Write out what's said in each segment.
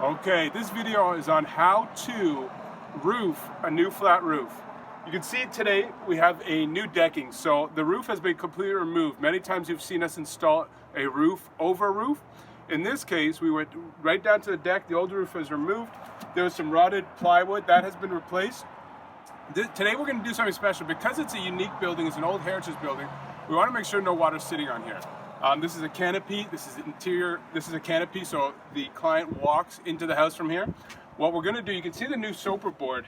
Okay, this video is on how to roof a new flat roof. You can see today we have a new decking, so the roof has been completely removed. Many times you've seen us install a roof over a roof. In this case, we went right down to the deck. The old roof was removed. There was some rotted plywood that has been replaced. Today we're going to do something special. Because it's a unique building, it's an old heritage building, we want to make sure no water's sitting on here. This is a canopy, this is interior, this is a canopy, so the client walks into the house from here. What we're going to do, you can see the new soper board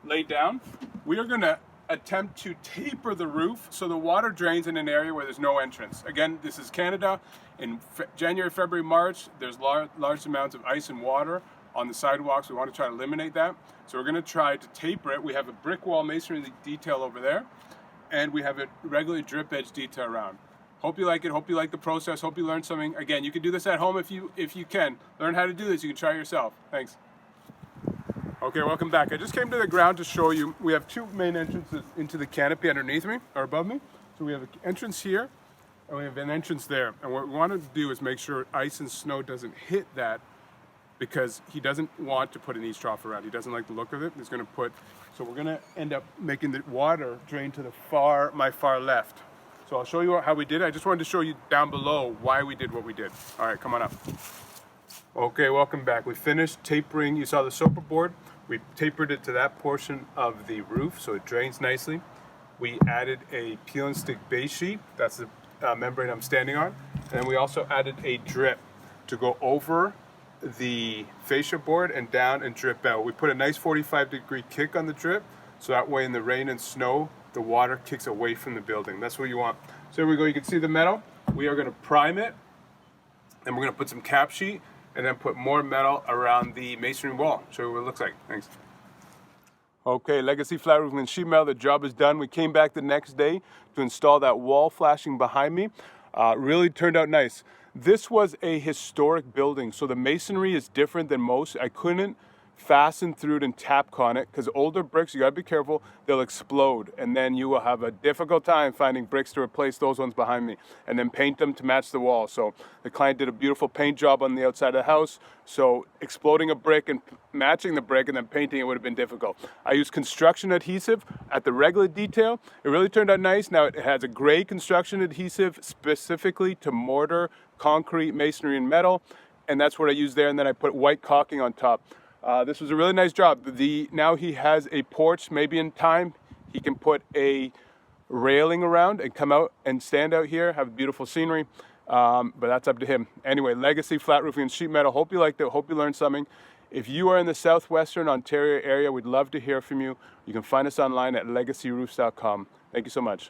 laid down. We are going to attempt to taper the roof so the water drains in an area where there's no entrance. Again, this is Canada. In January, February, March, there's large amounts of ice and water on the sidewalks. We want to try to eliminate that. So we're going to try to taper it. We have a brick wall masonry detail over there, and we have a regular drip edge detail around. Hope you like it. Hope you like the process. Hope you learned something. Again, you can do this at home if you can. Learn how to do this. You can try it yourself. Thanks. Okay, welcome back. I just came to the ground to show you. We have two main entrances into the canopy underneath me or above me. So we have an entrance here, and we have an entrance there. And what we want to do is make sure ice and snow doesn't hit that, because he doesn't want to put an eavestrough around. He doesn't like the look of it. He's going to put. So we're going to end up making the water drain to my far left. So I'll show you how we did it. I just wanted to show you down below why we did what we did. All right, come on up. Okay, welcome back. We finished tapering. You saw the soper board. We tapered it to that portion of the roof so it drains nicely. We added a peel and stick base sheet. That's the membrane I'm standing on. And we also added a drip to go over the fascia board and down and drip out. We put a nice 45-degree kick on the drip, so that way in the rain and snow, the water kicks away from the building. That's what you want. So here we go. You can see the metal. We are going to prime it, and we're going to put some cap sheet and then put more metal around the masonry wall. Show you what it looks like. Thanks. Okay, Legacy Flat Roofing and Sheet Metal, the job is done. We came back the next day to install that wall flashing behind me. Really turned out nice. This was a historic building, so the masonry is different than most. I couldn't fasten through it and tapcon it, because older bricks, you gotta be careful, they'll explode, and then you will have a difficult time finding bricks to replace those ones behind me, and then paint them to match the wall. So the client did a beautiful paint job on the outside of the house, so exploding a brick and matching the brick and then painting it would have been difficult. I used construction adhesive at the regular detail. It really turned out nice. Now it has a gray construction adhesive specifically to mortar, concrete, masonry, and metal, and that's what I used there, and then I put white caulking on top. This was a really nice job. Now he has a porch. Maybe in time he can put a railing around and come out and stand out here, have beautiful scenery, but that's up to him. Anyway, Legacy Flat Roofing and Sheet Metal. Hope you liked it. Hope you learned something. If you are in the southwestern Ontario area, we'd love to hear from you. You can find us online at legacyroofs.com. Thank you so much.